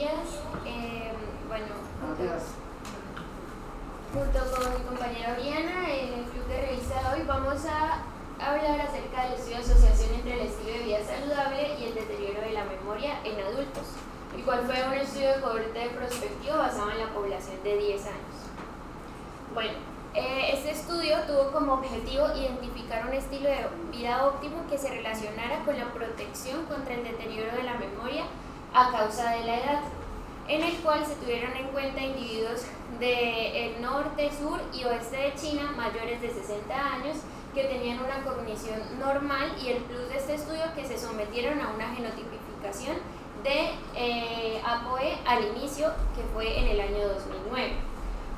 días. Junto con mi compañera Oriana, en el club de revista de hoy vamos a hablar acerca del estudio de asociación entre el estilo de vida saludable y el deterioro de la memoria en adultos, el cual fue un estudio de cohorte prospectivo basado en la población de 10 años. Bueno, este estudio tuvo como objetivo identificar un estilo de vida óptimo que se relacionara con la protección contra el deterioro de la memoria a causa de la edad, en el cual se tuvieron en cuenta individuos del norte, sur y oeste de China mayores de 60 años que tenían una cognición normal, y el plus de este estudio que se sometieron a una genotipificación de APOE al inicio, que fue en el año 2009.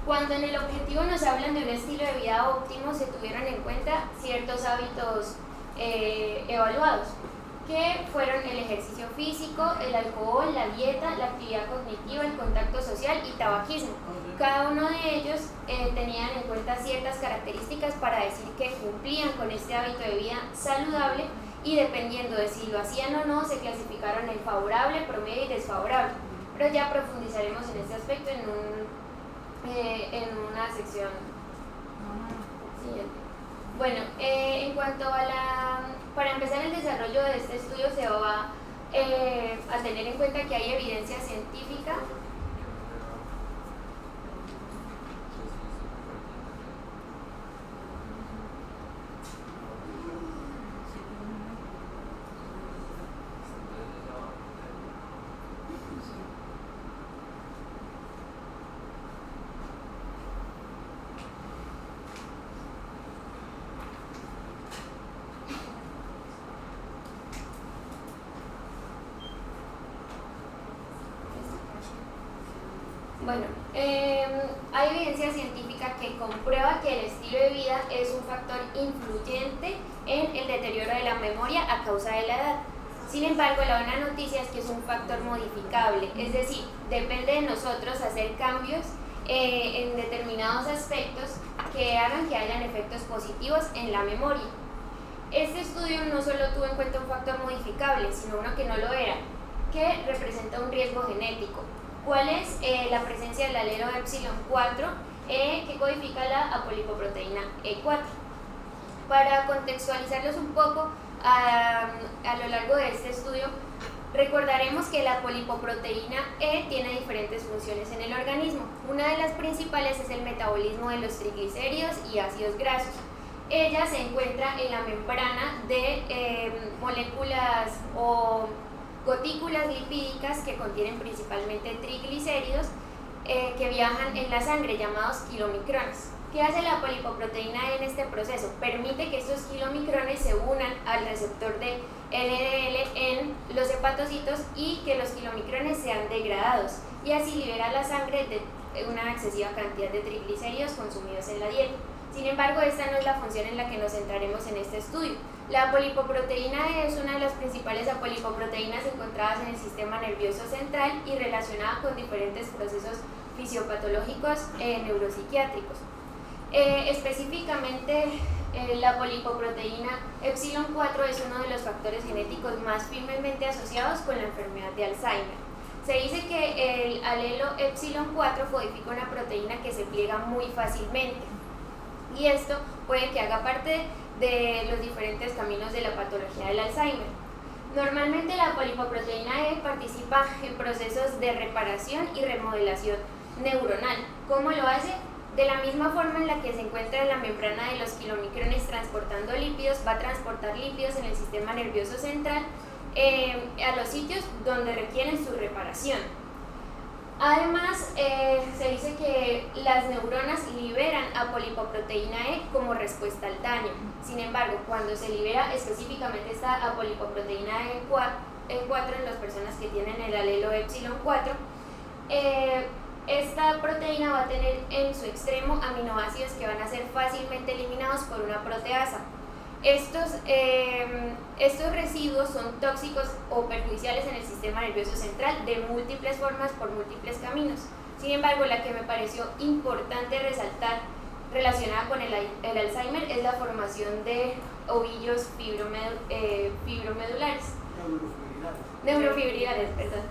Cuando en el objetivo nos hablan de un estilo de vida óptimo, se tuvieron en cuenta ciertos hábitos evaluados, que fueron el ejercicio físico, el alcohol, la dieta, la actividad cognitiva, el contacto social y tabaquismo. Cada uno de ellos tenían en cuenta ciertas características para decir que cumplían con este hábito de vida saludable, y dependiendo de si lo hacían o no, se clasificaron en favorable, promedio y desfavorable. Pero ya profundizaremos en este aspecto en una sección siguiente. Bueno, en cuanto a para empezar el desarrollo de este estudio se va a tener en cuenta que hay evidencia científica hay evidencia científica que comprueba que el estilo de vida es un factor influyente en el deterioro de la memoria a causa de la edad. Sin embargo, la buena noticia es que es un factor modificable, es decir, depende de nosotros hacer cambios en determinados aspectos que hagan que hayan efectos positivos en la memoria. Este estudio no solo tuvo en cuenta un factor modificable, sino uno que no lo era, que representa un riesgo genético. ¿Cuál es la presencia del alelo epsilon 4 que codifica la apolipoproteína E4? Para contextualizarlos un poco a lo largo de este estudio, recordaremos que la apolipoproteína E tiene diferentes funciones en el organismo. Una de las principales es el metabolismo de los triglicéridos y ácidos grasos. Ella se encuentra en la membrana de moléculas o gotículas lipídicas que contienen principalmente triglicéridos que viajan en la sangre, llamados kilomicrones. ¿Qué hace la apolipoproteína en este proceso? Permite que estos kilomicrones se unan al receptor de LDL en los hepatocitos y que los kilomicrones sean degradados, y así libera la sangre de una excesiva cantidad de triglicéridos consumidos en la dieta. Sin embargo, esta no es la función en la que nos centraremos en este estudio. La apolipoproteína es una de las principales apolipoproteínas encontradas en el sistema nervioso central y relacionada con diferentes procesos fisiopatológicos neuropsiquiátricos. Específicamente, la apolipoproteína epsilon 4 es uno de los factores genéticos más firmemente asociados con la enfermedad de Alzheimer. Se dice que el alelo epsilon 4 codifica una proteína que se pliega muy fácilmente, y esto puede que haga parte de los diferentes caminos de la patología del Alzheimer. Normalmente la apolipoproteína E participa en procesos de reparación y remodelación neuronal. ¿Cómo lo hace? De la misma forma en la que se encuentra en la membrana de los kilomicrones transportando lípidos, va a transportar lípidos en el sistema nervioso central a los sitios donde requieren su reparación. Además, se dice que las neuronas liberan apolipoproteína E como respuesta al daño. Sin embargo, cuando se libera específicamente esta apolipoproteína E4 en las personas que tienen el alelo epsilon 4, esta proteína va a tener en su extremo aminoácidos que van a ser fácilmente eliminados por una proteasa. Estos residuos son tóxicos o perjudiciales en el sistema nervioso central de múltiples formas, por múltiples caminos. Sin embargo, la que me pareció importante resaltar relacionada con el Alzheimer es la formación de ovillos neurofibrilales, perdón.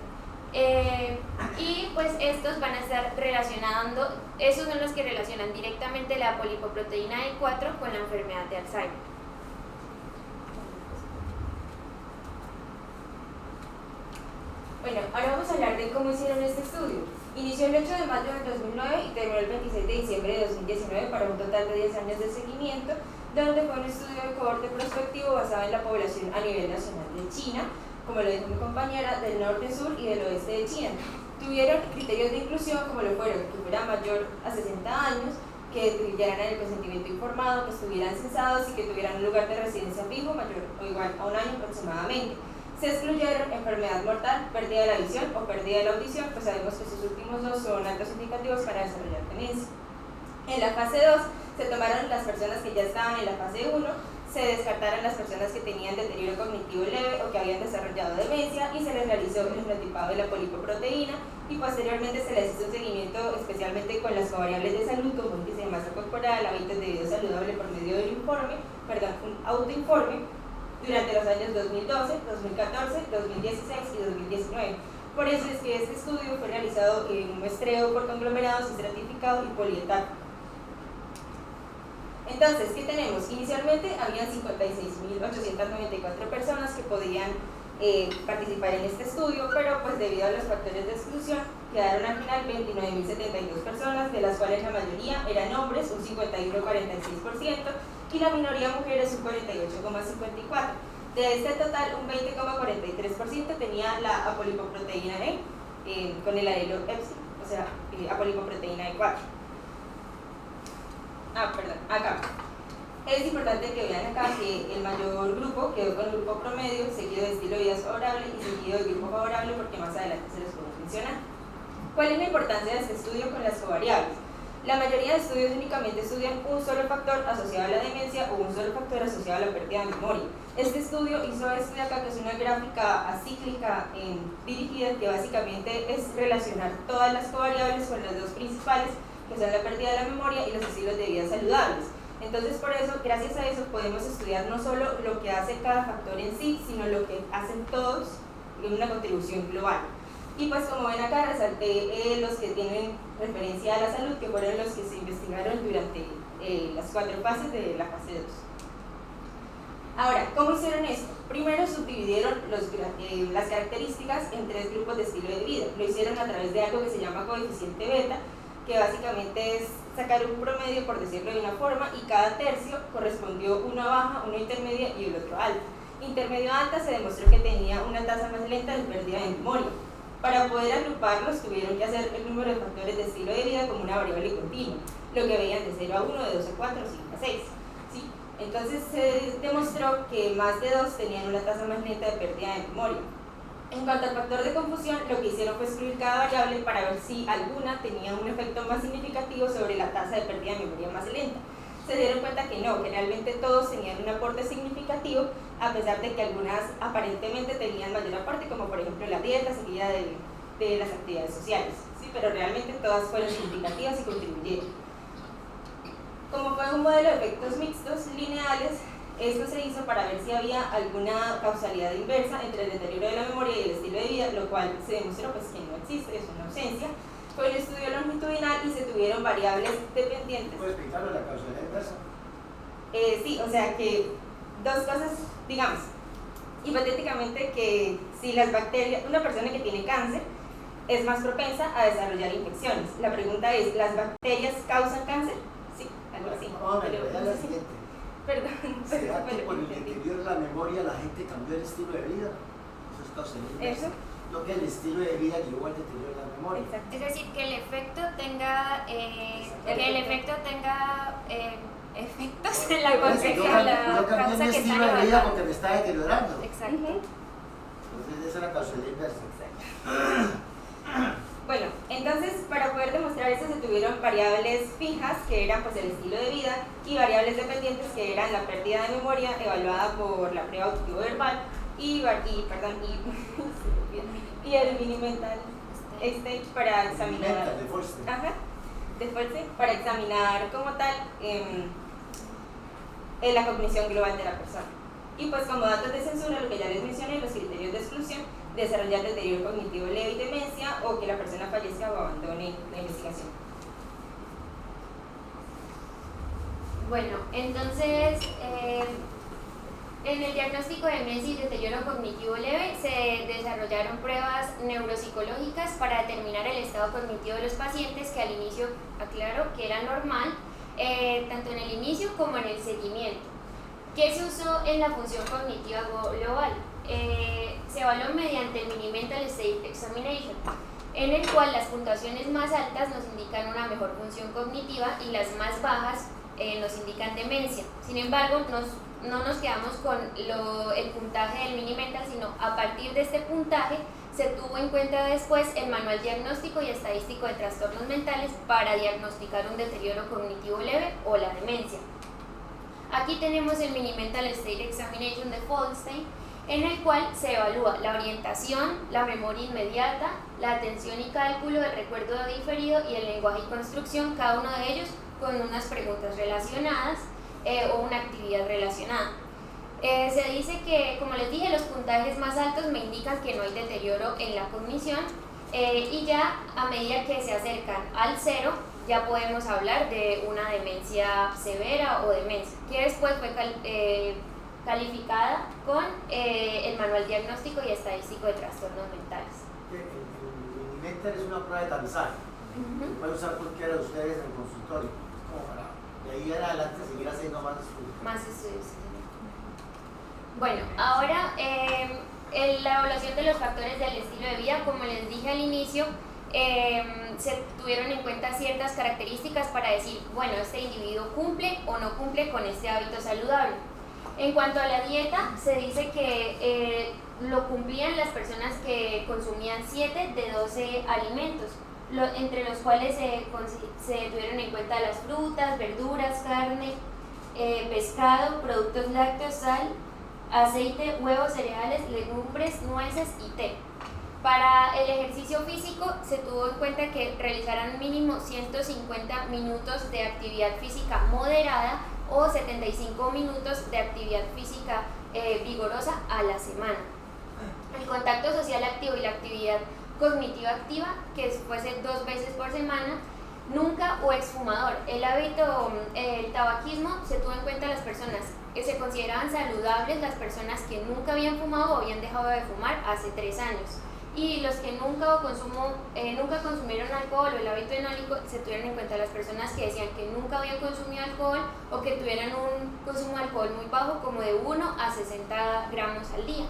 Y pues estos van a estar relacionando, esos son los que relacionan directamente la polipoproteína E4 con la enfermedad de Alzheimer. Bueno, ahora vamos a hablar de cómo hicieron este estudio. Inició el 8 de mayo del 2009 y terminó el 26 de diciembre de 2019 para un total de 10 años de seguimiento, donde fue un estudio de cohorte prospectivo basado en la población a nivel nacional de China, como lo dijo mi compañera, del norte, sur y del oeste de China. Tuvieron criterios de inclusión como lo fueron que fuera mayor a 60 años, que tuvieran el consentimiento informado, que estuvieran censados y que tuvieran un lugar de residencia fijo mayor o igual a un año aproximadamente. Se excluyeron enfermedad mortal, pérdida de la visión o pérdida de la audición, pues sabemos que estos últimos dos son altos indicativos para desarrollar demencia. En la fase 2 se tomaron las personas que ya estaban en la fase 1, se descartaron las personas que tenían deterioro cognitivo leve o que habían desarrollado demencia y se les realizó el fenotipado de la polipoproteína y posteriormente se les hizo un seguimiento especialmente con las covariables de salud como índice de masa corporal, hábitos de vida saludable por medio del un autoinforme durante los años 2012, 2014, 2016 y 2019. Por eso es que este estudio fue realizado en un muestreo por conglomerados estratificado y polietato. Entonces, ¿qué tenemos? Inicialmente habían 56.894 personas que podían participar en este estudio, pero pues debido a los factores de exclusión quedaron al final 29.072 personas, de las cuales la mayoría eran hombres, un 51,46%, y la minoría mujeres, un 48,54%. De este total, un 20,43% tenía la apolipoproteína E con el alelo Epsilon, o sea, apolipoproteína E4. Acá. Es importante que vean acá que el mayor grupo quedó con el grupo promedio, seguido de estilo de vida favorable y seguido del grupo favorable, porque más adelante se los puedo mencionar. ¿Cuál es la importancia de este estudio con las covariables? La mayoría de estudios únicamente estudian un solo factor asociado a la demencia o un solo factor asociado a la pérdida de memoria. Este estudio hizo esto de acá, que es una gráfica acíclica dirigida, que básicamente es relacionar todas las covariables con las dos principales, que son la pérdida de la memoria y los estilos de vida saludables. Entonces, por eso, gracias a eso, podemos estudiar no solo lo que hace cada factor en sí, sino lo que hacen todos en una contribución global. Y pues como ven acá, resalté los que tienen referencia a la salud, que fueron los que se investigaron durante las 4 fases de la fase 2. Ahora, ¿cómo hicieron esto? Primero subdividieron las características en 3 grupos de estilo de vida. Lo hicieron a través de algo que se llama coeficiente beta, que básicamente es sacar un promedio, por decirlo de una forma, y cada tercio correspondió uno baja, uno intermedia y el otro alta. Intermedio alta se demostró que tenía una tasa más lenta de pérdida de memoria. Para poder agruparlos tuvieron que hacer el número de factores de estilo de vida como una variable continua, lo que veían de 0 a 1, de 2 a 4, 5 a 6. ¿Sí? Entonces se demostró que más de 2 tenían una tasa más lenta de pérdida de memoria. En cuanto al factor de confusión, lo que hicieron fue excluir cada variable para ver si alguna tenía un efecto más significativo sobre la tasa de pérdida de memoria más lenta. Se dieron cuenta que no, que realmente todos tenían un aporte significativo, a pesar de que algunas aparentemente tenían mayor aporte, como por ejemplo la dieta seguida de las actividades sociales, ¿sí? Pero realmente todas fueron significativas y contribuyeron. Como fue un modelo de efectos mixtos lineales, esto se hizo para ver si había alguna causalidad inversa entre el deterioro de la memoria y el estilo de vida, lo cual se demostró pues, que no existe, es una ausencia. Fue un estudio longitudinal y se tuvieron variables dependientes. ¿Puedes explicarlo la causalidad inversa? Sí, o sea que dos cosas, digamos, hipotéticamente que si las bacterias, una persona que tiene cáncer es más propensa a desarrollar infecciones. La pregunta es, ¿las bacterias causan cáncer? Sí, algo así. La siguiente. Perdón. ¿Será que por el deterioro de la memoria la gente cambió el estilo de vida? Eso es causalidad inversa. Eso. Lo que el estilo de vida llevó al deterioro de la memoria. Exacto. Es decir, que el efecto tenga, efectos en la Yo causa cambié mi que estilo está de vida evaluando. porque me está deteriorando. Exacto. Entonces esa es la causalidad inversa. Bueno, entonces para poder demostrar eso se tuvieron variables fijas, que eran pues el estilo de vida, y variables dependientes, que eran la pérdida de memoria evaluada por la prueba auditivo verbal y el mini mental stage para examinar para examinar como tal la cognición global de la persona. Y pues como datos de censura, lo que ya les mencioné, los criterios de exclusión, desarrollar deterioro cognitivo leve y demencia, o que la persona fallezca o abandone la investigación. Bueno, entonces, en el diagnóstico de demencia y deterioro cognitivo leve se desarrollaron pruebas neuropsicológicas para determinar el estado cognitivo de los pacientes, que al inicio aclaro que era normal, tanto en el inicio como en el seguimiento. ¿Qué se usó en la función cognitiva global? Se evaluó mediante el Mini-Mental State Examination, en el cual las puntuaciones más altas nos indican una mejor función cognitiva y las más bajas nos indican demencia. Sin embargo, no nos quedamos con el puntaje del Mini-Mental, sino a partir de este puntaje se tuvo en cuenta después el Manual Diagnóstico y Estadístico de Trastornos Mentales para diagnosticar un deterioro cognitivo leve o la demencia. Aquí tenemos el Mini-Mental State Examination de Feldstein, en el cual se evalúa la orientación, la memoria inmediata, la atención y cálculo, el recuerdo diferido y el lenguaje y construcción, cada uno de ellos con unas preguntas relacionadas o una actividad relacionada. Se dice que, como les dije, los puntajes más altos me indican que no hay deterioro en la cognición, y ya a medida que se acercan al 0 ya podemos hablar de una demencia severa o demencia, que después fue calificada con el Manual Diagnóstico y Estadístico de Trastornos Mentales. El Mini-Mental es una prueba de tamizaje. Puede usar cualquiera de ustedes en el consultorio, como para de ahí en adelante seguir haciendo más estudios. Más estudios. Bueno, ahora la evaluación de los factores del estilo de vida, como les dije al inicio, se tuvieron en cuenta ciertas características para decir, bueno, este individuo cumple o no cumple con este hábito saludable. En cuanto a la dieta, se dice que lo cumplían las personas que consumían 7 de 12 alimentos, entre los cuales se tuvieron en cuenta las frutas, verduras, carne, pescado, productos lácteos, sal, aceite, huevos, cereales, legumbres, nueces y té. Para el ejercicio físico se tuvo en cuenta que realizaran mínimo 150 minutos de actividad física moderada o 75 minutos de actividad física vigorosa a la semana. El contacto social activo y la actividad cognitiva activa, que fuese 2 veces por semana. Nunca o exfumador. El hábito, el tabaquismo, se tuvo en cuenta las personas que se consideraban saludables, las personas que nunca habían fumado o habían dejado de fumar hace 3 años. Y los que nunca consumieron alcohol o el hábito enólico, se tuvieron en cuenta las personas que decían que nunca habían consumido alcohol o que tuvieran un consumo de alcohol muy bajo, como de 1 a 60 gramos al día.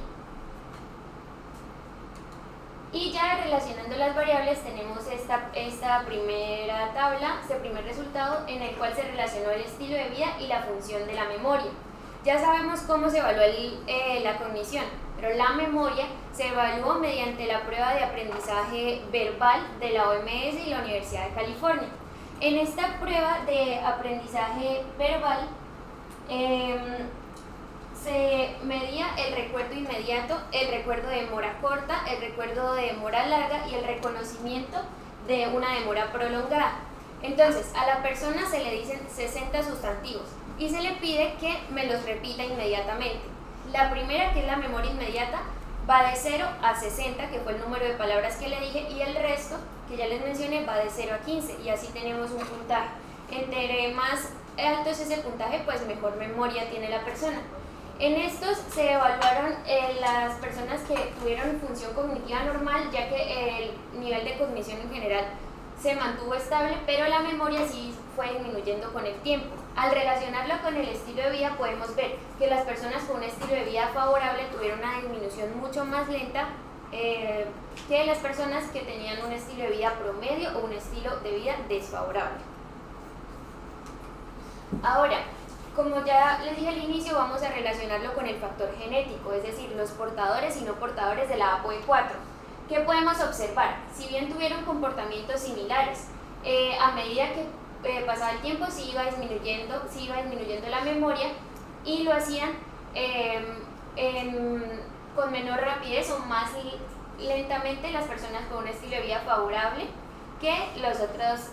Y ya relacionando las variables tenemos esta primera tabla, este primer resultado en el cual se relacionó el estilo de vida y la función de la memoria. Ya sabemos cómo se evaluó la cognición, pero la memoria se evaluó mediante la prueba de aprendizaje verbal de la OMS y la Universidad de California. En esta prueba de aprendizaje verbal se medía el recuerdo inmediato, el recuerdo de demora corta, el recuerdo de demora larga y el reconocimiento de una demora prolongada. Entonces, a la persona se le dicen 60 sustantivos y se le pide que me los repita inmediatamente. La primera, que es la memoria inmediata, va de 0 a 60, que fue el número de palabras que le dije, y el resto, que ya les mencioné, va de 0 a 15, y así tenemos un puntaje. Entre más alto es ese puntaje, pues mejor memoria tiene la persona. En estos se evaluaron las personas que tuvieron función cognitiva normal, ya que el nivel de cognición en general se mantuvo estable, pero la memoria sí fue disminuyendo con el tiempo. Al relacionarlo con el estilo de vida, podemos ver que las personas con un estilo de vida favorable tuvieron una disminución mucho más lenta que las personas que tenían un estilo de vida promedio o un estilo de vida desfavorable. Ahora, como ya les dije al inicio, vamos a relacionarlo con el factor genético, es decir, los portadores y no portadores de la APOE4. ¿Qué podemos observar? Si bien tuvieron comportamientos similares, a medida que pasaba el tiempo sí iba disminuyendo la memoria, y lo hacían con menor rapidez o más lentamente las personas con un estilo de vida favorable que las otras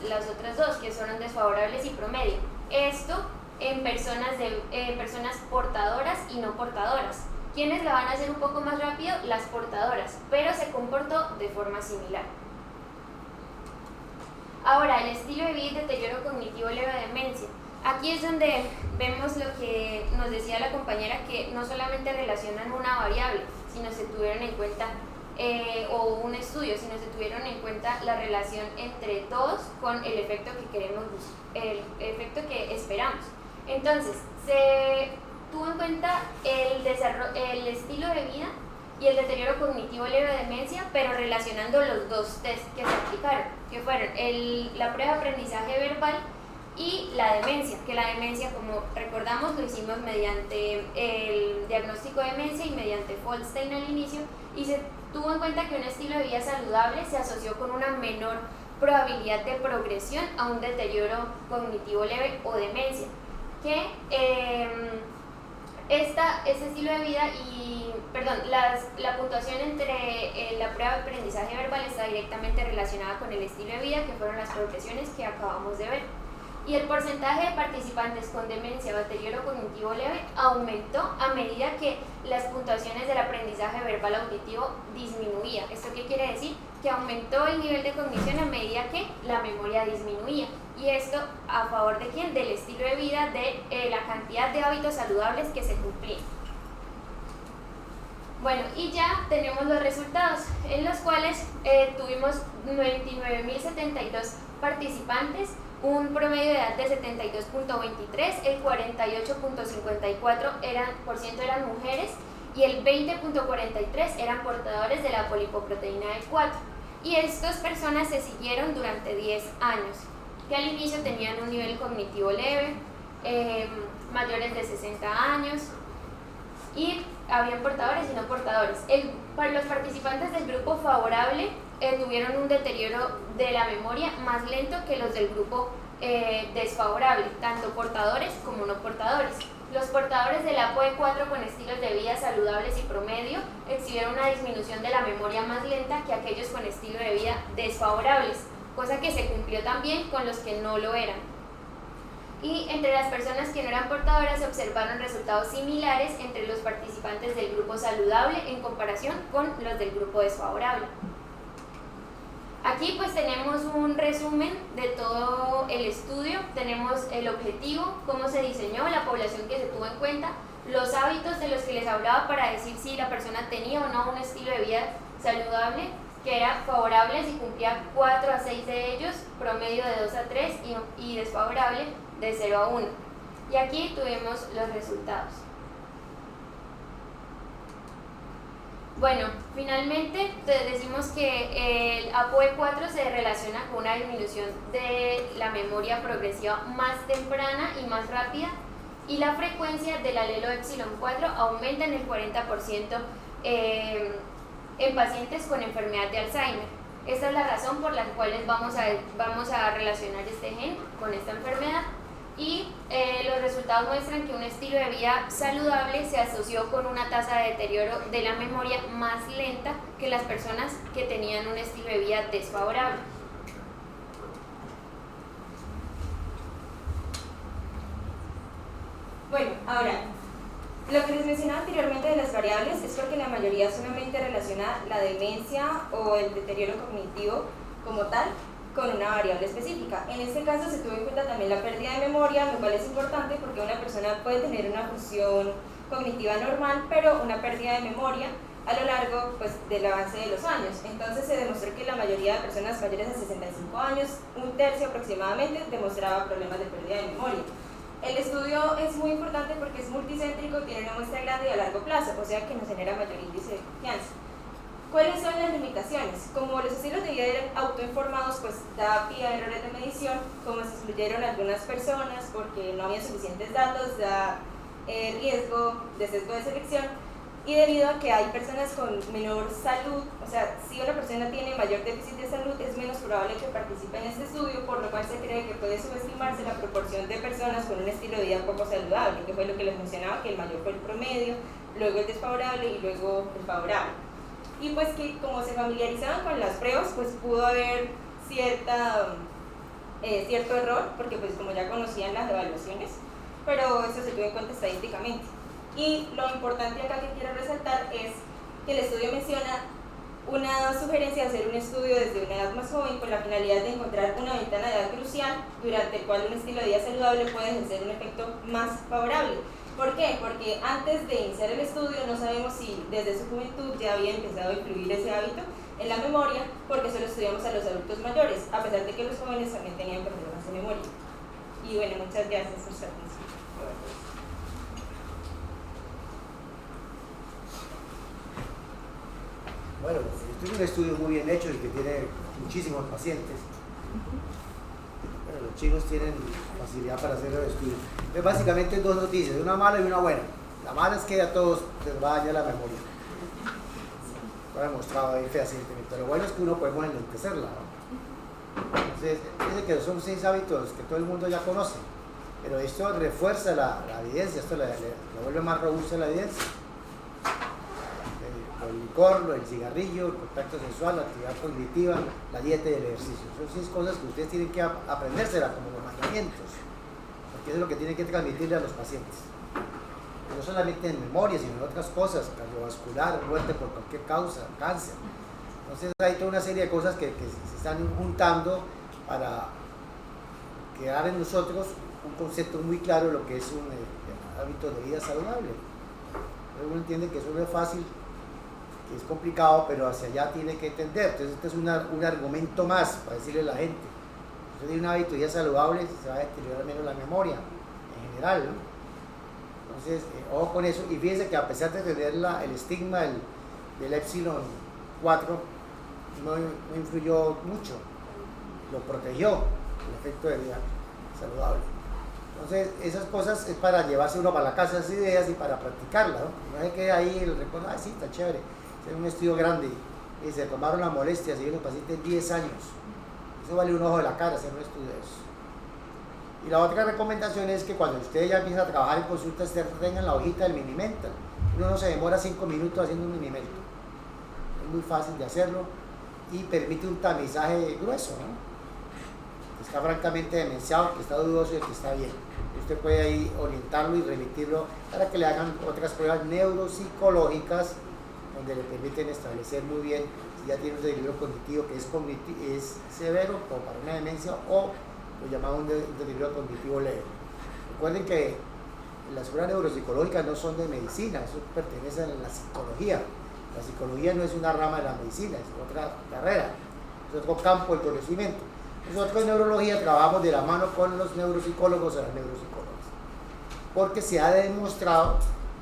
dos, que son desfavorables y promedio. Esto en personas portadoras y no portadoras. ¿Quiénes la van a hacer un poco más rápido? Las portadoras, pero se comportó de forma similar. Ahora, el estilo de vida y deterioro cognitivo leve de demencia. Aquí es donde vemos lo que nos decía la compañera, que no solamente relacionan una variable, sino se tuvieron en cuenta, o un estudio, sino se tuvieron en cuenta la relación entre todos con el efecto que queremos, el efecto que esperamos. Entonces, se tuvo en cuenta el estilo de vida y el deterioro cognitivo leve de demencia, pero relacionando los dos tests que se aplicaron, que fueron la prueba de aprendizaje verbal y la demencia, que la demencia, como recordamos, lo hicimos mediante el diagnóstico de demencia y mediante Folstein al inicio, y se tuvo en cuenta que un estilo de vida saludable se asoció con una menor probabilidad de progresión a un deterioro cognitivo leve o demencia, que este estilo de vida la puntuación entre la prueba de aprendizaje verbal está directamente relacionada con el estilo de vida, que fueron las progresiones que acabamos de ver. Y el porcentaje de participantes con demencia o deterioro cognitivo leve aumentó a medida que las puntuaciones del aprendizaje verbal auditivo disminuía. ¿Esto qué quiere decir? Que aumentó el nivel de cognición a medida que la memoria disminuía. ¿Y esto a favor de quién? Del estilo de vida, de la cantidad de hábitos saludables que se cumplían. Bueno, y ya tenemos los resultados, en los cuales tuvimos 99.072 participantes, un promedio de edad de 72.23, el 48.54% eran mujeres y el 20.43% eran portadores de la polipoproteína E4. Y estas personas se siguieron durante 10 años, que al inicio tenían un nivel cognitivo leve, mayores de 60 años, y habían portadores y no portadores. Para los participantes del grupo favorable tuvieron un deterioro de la memoria más lento que los del grupo desfavorable, tanto portadores como no portadores. Los portadores del APOE4 con estilos de vida saludables y promedio exhibieron una disminución de la memoria más lenta que aquellos con estilo de vida desfavorables, cosa que se cumplió también con los que no lo eran. Y entre las personas que no eran portadoras se observaron resultados similares entre los participantes del grupo saludable en comparación con los del grupo desfavorable. Aquí pues tenemos un resumen de todo el estudio, tenemos el objetivo, cómo se diseñó, la población que se tuvo en cuenta, los hábitos de los que les hablaba para decir si la persona tenía o no un estilo de vida saludable, que era favorable si cumplía 4 a 6 de ellos, promedio de 2 a 3 y desfavorable de 0 a 1. Y aquí tuvimos los resultados. Bueno, finalmente decimos que el APOE4 se relaciona con una disminución de la memoria progresiva más temprana y más rápida, y la frecuencia del alelo epsilon 4 aumenta en el 40% en pacientes con enfermedad de Alzheimer. Esta es la razón por la cual vamos a relacionar este gen con esta enfermedad. Y los resultados muestran que un estilo de vida saludable se asoció con una tasa de deterioro de la memoria más lenta que las personas que tenían un estilo de vida desfavorable. Bueno, ahora, lo que les mencionaba anteriormente de las variables es porque la mayoría solamente relaciona la demencia o el deterioro cognitivo como tal con una variable específica. En este caso se tuvo en cuenta también la pérdida de memoria, lo cual es importante porque una persona puede tener una función cognitiva normal, pero una pérdida de memoria a lo largo del avance de los años. Entonces se demostró que la mayoría de personas mayores de 65 años, un tercio aproximadamente, demostraba problemas de pérdida de memoria. El estudio es muy importante porque es multicéntrico, tiene una muestra grande y a largo plazo, o sea que nos genera mayor índice de confianza. ¿Cuáles son las limitaciones? Como los estilos de vida eran autoinformados, pues da pie a errores de medición, como se excluyeron algunas personas porque no había suficientes datos, da riesgo de sesgo de selección, y debido a que hay personas con menor salud, o sea, si una persona tiene mayor déficit de salud, es menos probable que participe en este estudio, por lo cual se cree que puede subestimarse la proporción de personas con un estilo de vida poco saludable, que fue lo que les mencionaba, que el mayor fue el promedio, luego el desfavorable y luego el favorable. Y pues que como se familiarizaban con las pruebas, pues pudo haber cierto error, porque pues como ya conocían las evaluaciones, pero eso se tuvo en cuenta estadísticamente. Y lo importante acá que quiero resaltar es que el estudio menciona una sugerencia de hacer un estudio desde una edad más joven con la finalidad de encontrar una ventana de edad crucial durante el cual un estilo de vida saludable puede ejercer un efecto más favorable. ¿Por qué? Porque antes de iniciar el estudio no sabemos si desde su juventud ya había empezado a influir ese hábito en la memoria, porque solo estudiamos a los adultos mayores, a pesar de que los jóvenes también tenían problemas de memoria. Y bueno, muchas gracias por su atención. Bueno, este es un estudio muy bien hecho y que tiene muchísimos pacientes. Bueno, los chinos tienen facilidad para hacer el estudio. Entonces, básicamente dos noticias, una mala y una buena. La mala es que a todos les va a dañar la memoria. Lo he demostrado ahí fehacientemente. Lo bueno es que uno podemos enlentecerla, ¿no? Entonces, dice que son 6 hábitos que todo el mundo ya conoce, pero esto refuerza la evidencia, esto le vuelve más robusta la evidencia. El licor, el cigarrillo, el contacto sexual, la actividad cognitiva, la dieta y el ejercicio. Son 6 cosas que ustedes tienen que aprendérselas como los mandamientos, porque eso es lo que tienen que transmitirle a los pacientes. No solamente en memoria, sino en otras cosas, cardiovascular, muerte por cualquier causa, cáncer. Entonces hay toda una serie de cosas que se están juntando para crear en nosotros un concepto muy claro de lo que es un hábito de vida saludable. Uno entiende que eso no es fácil, que es complicado, pero hacia allá tiene que entender. Entonces este es un argumento más para decirle a la gente: si usted tiene un hábito de vida saludable, se va a deteriorar menos la memoria en general, ¿no? Entonces, ojo con eso, y fíjense que a pesar de tener el estigma del epsilon 4, no influyó mucho, lo protegió el efecto de vida saludable. Entonces, esas cosas es para llevarse uno para la casa esas ideas y para practicarlas, ¿no? No es que ahí el recuerdo, sí, está chévere, es un estudio grande, y se tomaron la molestia, si los pacientes 10 años, eso vale un ojo de la cara hacer un estudio de eso. Y la otra recomendación es que cuando ustedes ya empiezan a trabajar en consulta externa, tengan la hojita del Minimental. Uno no se demora 5 minutos haciendo un Minimental. Es muy fácil de hacerlo y permite un tamizaje grueso, ¿no? Que está francamente demenciado, que está dudoso y que está bien. Y usted puede ahí orientarlo y remitirlo para que le hagan otras pruebas neuropsicológicas donde le permiten establecer muy bien si ya tiene un deterioro cognitivo que es severo como para una demencia, o lo llamamos un deterioro cognitivo leve. Recuerden que las pruebas neuropsicológicas no son de medicina, eso pertenece a la psicología. La psicología no es una rama de la medicina, es otra carrera, es otro campo del conocimiento. Nosotros en neurología trabajamos de la mano con los neuropsicólogos o las neuropsicólogas, porque se ha demostrado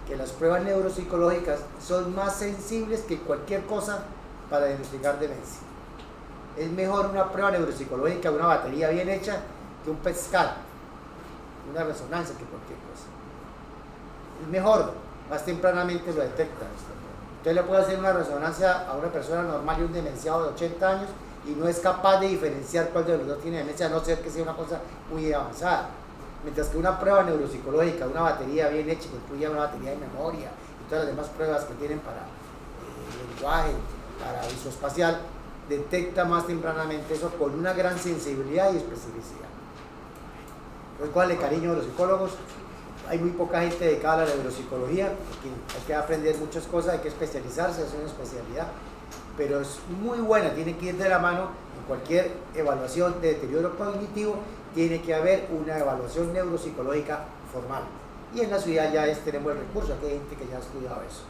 que las pruebas neuropsicológicas son más sensibles que cualquier cosa para diagnosticar demencia. Es mejor una prueba neuropsicológica, una batería bien hecha, que un PET scan, una resonancia, que cualquier cosa. Es mejor, más tempranamente lo detecta. Usted le puede hacer una resonancia a una persona normal y un demenciado de 80 años y no es capaz de diferenciar cuál de los dos tiene demencia, a no ser que sea una cosa muy avanzada. Mientras que una prueba neuropsicológica, una batería bien hecha, que incluya una batería de memoria y todas las demás pruebas que tienen para lenguaje, para visoespacial, detecta más tempranamente eso con una gran sensibilidad y especificidad. Pues, ¿cuál es el cariño de los psicólogos? Hay muy poca gente dedicada a la neuropsicología, porque hay que aprender muchas cosas, hay que especializarse, es una especialidad, pero es muy buena, tiene que ir de la mano en cualquier evaluación de deterioro cognitivo, tiene que haber una evaluación neuropsicológica formal. Y en la ciudad ya tenemos el recurso, aquí hay gente que ya ha estudiado eso.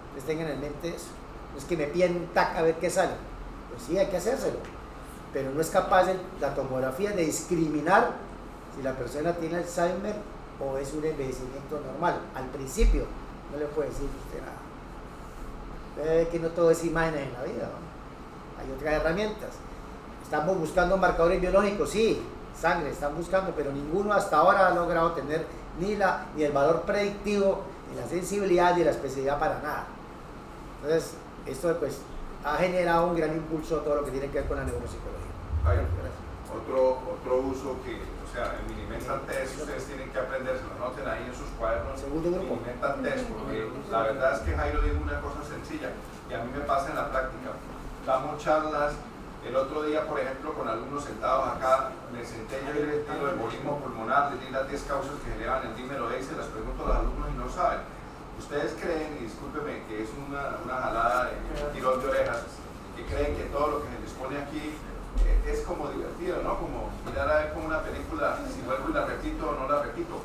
Entonces tengan en mente eso. No es que me pidan un TAC a ver qué sale. Pues sí, hay que hacérselo, pero no es capaz la tomografía de discriminar si la persona tiene Alzheimer o es un envejecimiento normal. Al principio no le puede decir usted nada. Ve que no todo es imágenes en la vida, ¿no? Hay otras herramientas. Estamos buscando marcadores biológicos, sí, sangre están buscando, pero ninguno hasta ahora ha logrado tener ni el valor predictivo, ni la sensibilidad, ni la especificidad para nada. Entonces, esto pues ha generado un gran impulso todo lo que tiene que ver con la neuropsicología. Otro uso que, o sea, el Minimental Test, ustedes tienen que aprender, se lo noten ahí en sus cuadernos, Minimental Test, porque la verdad es que Jairo dijo una cosa sencilla, y a mí me pasa en la práctica. Damos charlas, el otro día, por ejemplo, con alumnos sentados acá, me senté yo y les digo el embolismo pulmonar, les di las 10 causas que generan el dímero E y se las pregunto a los alumnos y no saben. ¿Ustedes creen, y discúlpeme, que es una jalada de tirón de orejas, que creen que todo lo que se les pone aquí es como divertido, ¿no? Como mirar a ver como una película, si vuelvo y la repito o no la repito?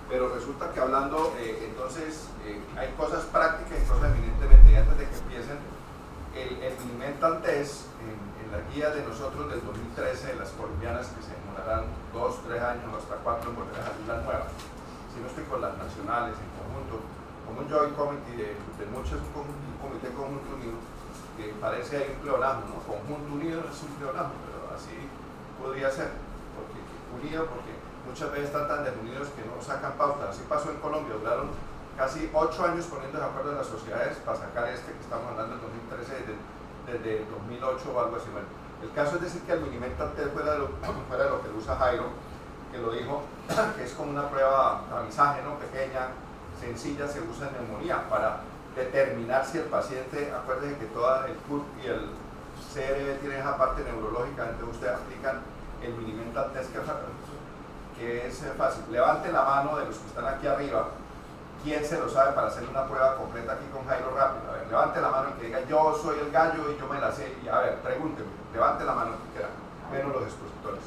Pero resulta que hablando, entonces, hay cosas prácticas y cosas eminentemente, y antes de que empiecen, el Minimental Test, en la guía de nosotros del 2013, de las colombianas, que se demorarán 2, 3 años, hasta 4 en volver a salir las nuevas, si no estoy con las nacionales en conjunto, como un joint committee de muchos, un comité conjunto unido, que parece ahí un pleonasmo, ¿no? Conjunto unido es un pleonasmo, pero así podría ser, porque unido, porque muchas veces están tan desunidos que no sacan pautas. Así pasó en Colombia, duraron casi 8 años poniendo de acuerdo a las sociedades para sacar este que estamos hablando del 2013, desde 2008 o algo así. Bueno, el caso es decir que el Minimental Test fuera de lo que lo usa Jairo, que lo dijo, que es como una prueba de avisaje, ¿no? Pequeña, sencilla, se usa en neumonía para determinar si el paciente, acuérdense que toda el CURP y el CRB tienen esa parte neurológica, entonces ustedes aplican el Minimental Test que es fácil. Levanten la mano de los que están aquí arriba, ¿quién se lo sabe para hacer una prueba completa aquí con Jairo rápido? A ver, levante la mano y que diga yo soy el gallo y yo me la sé, y a ver, pregúntenme, levante la mano que queda, menos los expositores.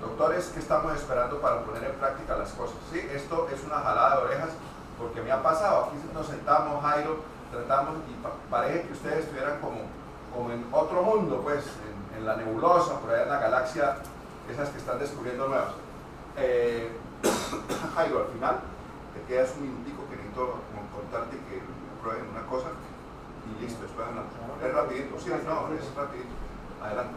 Doctores, ¿qué estamos esperando para poner en práctica las cosas? Sí, esto es una jalada de orejas, porque me ha pasado, aquí nos sentamos, Jairo, tratamos y parece que ustedes estuvieran como en otro mundo, pues, en la nebulosa, por allá en la galaxia, esas que están descubriendo nuevas. Jairo, al final, te quedas un minutico que necesito contarte que prueben una cosa y listo, después hablamos. Es rapidito, sí, no, es rapidito. Adelante.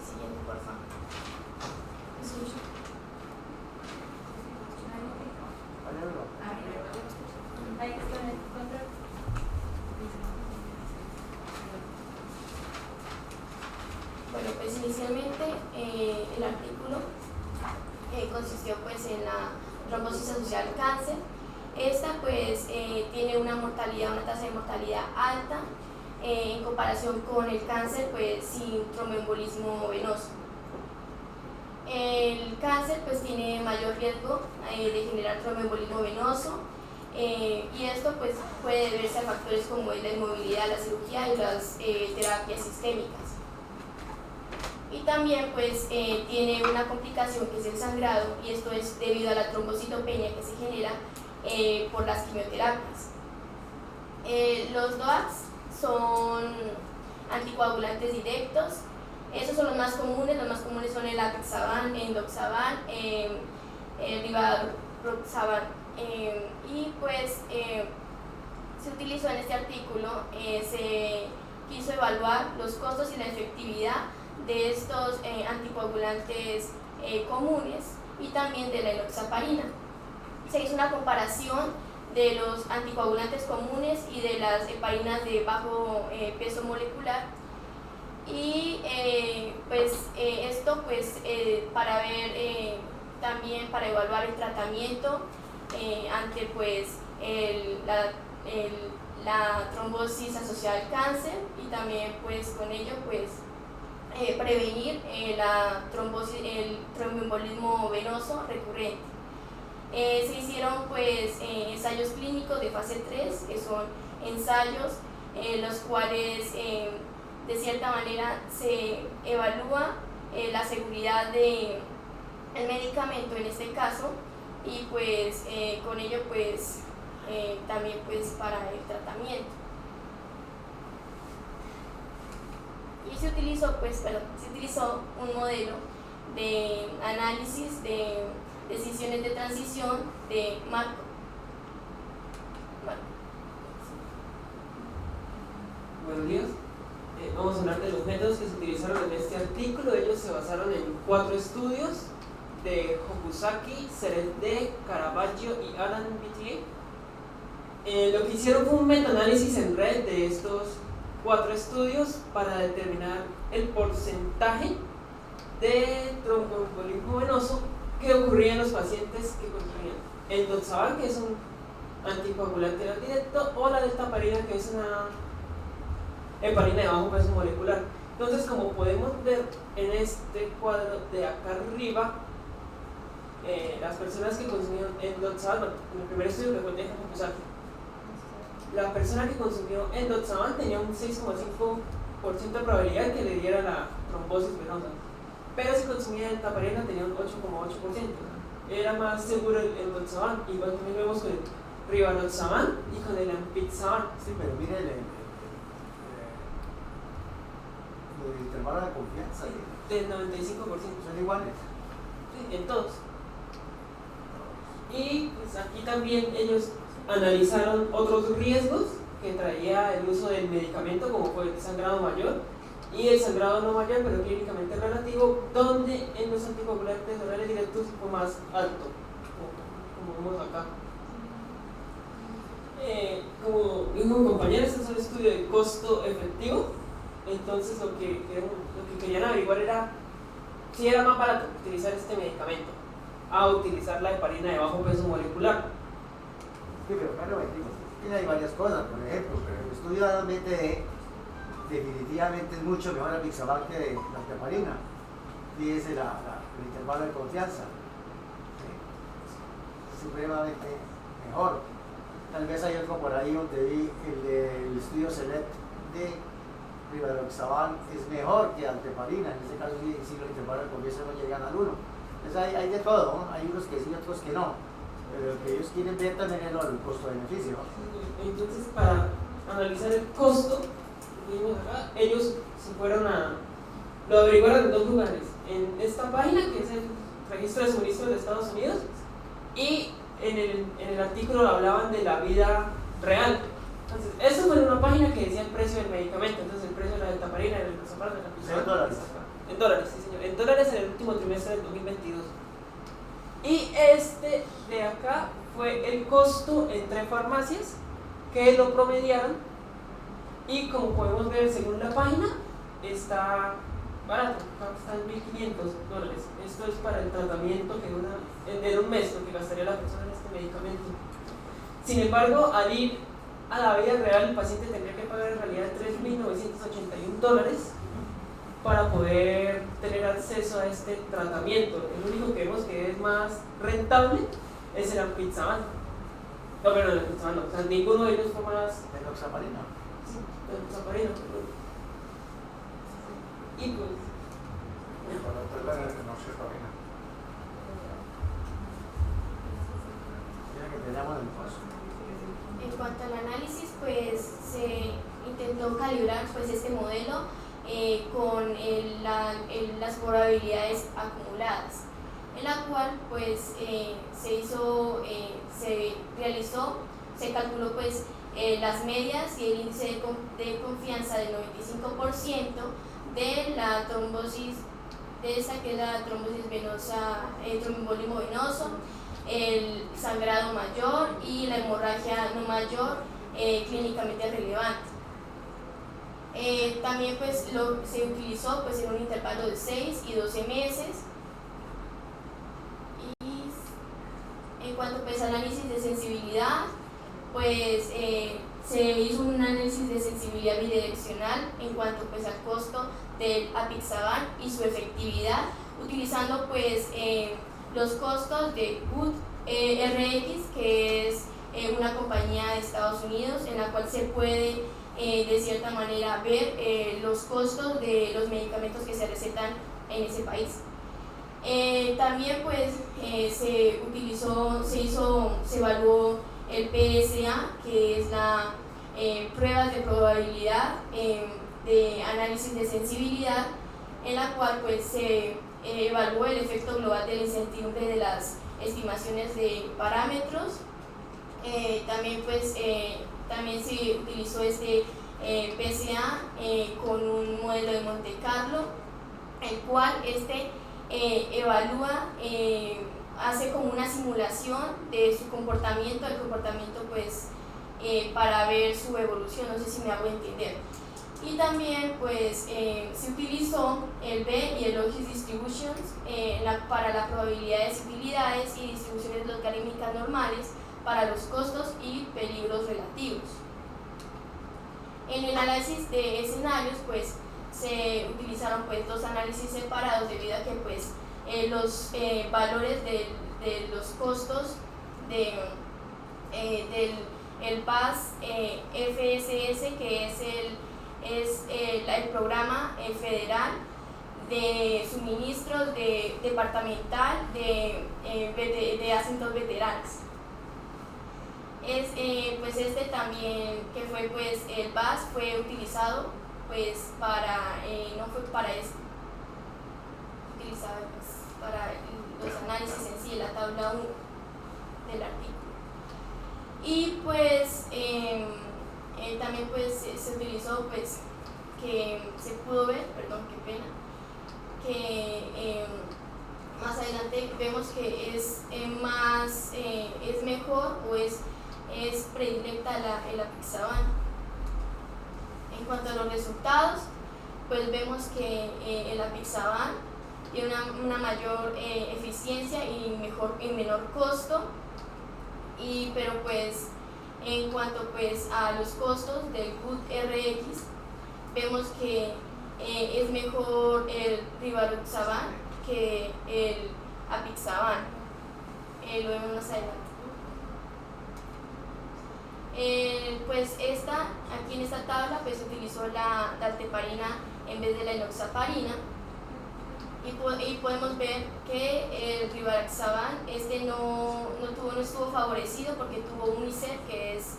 Siguiente, por favor. Ahí está en el control. Bueno, pues inicialmente el artículo consistió pues en la trombosis asociada al cáncer. Esta pues tiene una tasa de mortalidad alta en comparación con el cáncer pues sin tromboembolismo venoso. El cáncer pues tiene mayor riesgo de generar tromboembolismo venoso, y esto pues puede deberse a factores como la inmovilidad, la cirugía y las terapias sistémicas. Y también pues tiene una complicación que es el sangrado, y esto es debido a la trombocitopenia que se genera por las quimioterapias. Los DOACs son anticoagulantes directos. Esos son los más comunes son el apixaban, endoxaban, el rivaroxaban, y pues se utilizó en este artículo, se quiso evaluar los costos y la efectividad de estos anticoagulantes comunes y también de la enoxaparina. Se hizo una comparación de los anticoagulantes comunes y de las heparinas de bajo peso molecular, y esto pues para ver también para evaluar el tratamiento ante pues la trombosis asociada al cáncer, y también pues con ello pues prevenir el tromboembolismo venoso recurrente. Se hicieron pues ensayos clínicos de fase 3, que son ensayos los cuales de cierta manera se evalúa la seguridad del medicamento en este caso, y pues con ello pues también pues para el tratamiento. Y se utilizó un modelo de análisis de decisiones de transición de Marco. Buenos días. Vamos a hablar de los métodos que se utilizaron en este artículo. Ellos se basaron en 4 estudios de Hokusaki, Serende, Caravaggio y Alan Bittier. Lo que hicieron fue un metaanálisis en red de estos 4 estudios para determinar el porcentaje de tromboembolismo venoso que ocurría en los pacientes que consumían el endoxaban, que es un anticoagulante no directo, o la deltaparina, que es una heparina de bajo peso molecular. Entonces, como podemos ver en este cuadro de acá arriba, las personas que consumieron endoxaban, en el primer estudio que fue de Hokusaki, la persona que consumió endoxaban tenía un 6,5% de probabilidad que le diera la trombosis venosa, pero si consumía entaparina tenía un 8,8%. Era más seguro el endoxaban. Igual también vemos con el rivaroxaban y con el ampiczaban. Sí, pero mire el intervalo de confianza. Del 95%. Son iguales. Sí, en todos. Y pues aquí también ellos analizaron otros riesgos que traía el uso del medicamento, como fue el sangrado mayor y el sangrado no mayor, pero clínicamente relativo, donde en los anticoagulantes orales directos fue más alto, como vemos acá. Como dijo un compañero, este es un estudio de costo efectivo, entonces lo que querían averiguar era si era más barato utilizar este medicamento a utilizar la heparina de bajo peso molecular. Sí, pero claro, hay varias cosas. Por ejemplo, el estudio de BTE definitivamente es mucho mejor apixaban que la heparina. Fíjese el intervalo de confianza. Supremamente mejor. Tal vez hay otro por ahí donde vi el estudio SELECT de rivaroxaban es mejor que alteparina. En este caso sí los intervalos de confianza no llegan al 1. Entonces hay de todo, ¿no? Hay unos que sí, otros que no. Pero lo que ellos quieren ver también es el costo-beneficio. Entonces, para analizar el costo, ellos se fueron lo averiguaron en dos lugares. En esta página, que es el registro de suministros de Estados Unidos, y en el artículo hablaban de la vida real. Entonces, eso fue en una página que decía el precio del medicamento. Entonces, el precio de la deltaparina, el endoxaban, de la ¿En dólares? En dólares, sí señor. En dólares en el último trimestre del 2022. Y este de acá fue el costo entre farmacias que lo promediaron, y como podemos ver según la página está barato, está en $1.500. Esto es para el tratamiento que dura en un mes, lo que gastaría la persona en este medicamento. Sin embargo, al ir a la vida real, el paciente tendría que pagar en realidad $3.981 para poder tener acceso a este tratamiento. El único que vemos que es más rentable es el ampiczaban. No, pero el ampiczaban no, o sea, ninguno de ellos fue más. ¿El enoxaparina? Sí, el enoxaparina. Y pues. En cuanto al análisis, pues se intentó calibrar pues este modelo con las probabilidades acumuladas, en la cual pues se calculó pues las medias y el índice de confianza del 95% de la trombosis, de esa que es la trombosis venosa, el tromboembolismo venoso, el sangrado mayor y la hemorragia no mayor clínicamente relevante. También pues se utilizó pues en un intervalo de 6 y 12 meses. Y en cuanto pues al análisis de sensibilidad, pues se hizo un análisis de sensibilidad bidireccional en cuanto pues al costo del apixaban y su efectividad, utilizando pues los costos de GoodRx, que es una compañía de Estados Unidos en la cual se puede de cierta manera ver los costos de los medicamentos que se recetan en ese país. También pues se evaluó el PSA, que es la pruebas de probabilidad de análisis de sensibilidad, en la cual pues se evaluó el efecto global de la incertidumbre de las estimaciones de parámetros. También se utilizó este PSA con un modelo de Monte Carlo, el cual evalúa, hace como una simulación de su comportamiento, pues para ver su evolución, no sé si me hago entender. Y también pues se utilizó el B y el Logis Distributions para la probabilidad de utilidades y distribuciones logarítmicas normales para los costos y peligros relativos. En el análisis de escenarios pues se utilizaron pues dos análisis separados, debido a que pues los valores de los costos del PAS FSS, que es el programa federal de suministros departamental de asientos veteranos. Pues este también, que fue pues el PAS, fue utilizado pues para, no fue para esto, utilizado pues para los análisis en sí, la tabla 1 del artículo. Y pues también pues se utilizó pues que se pudo ver, perdón, qué pena, que más adelante vemos que es mejor o es predilecta el apixaban. En cuanto a los resultados, pues vemos que el apixaban tiene una mayor eficiencia y menor costo, pero pues en cuanto pues a los costos del GUT-RX, vemos que es mejor el rivaroxaban que el apixaban. Lo vemos más adelante. Pues aquí en esta tabla pues se utilizó la dalteparina en vez de la enoxaparina, y podemos ver que el rivaroxaban no estuvo favorecido porque tuvo un ICER que es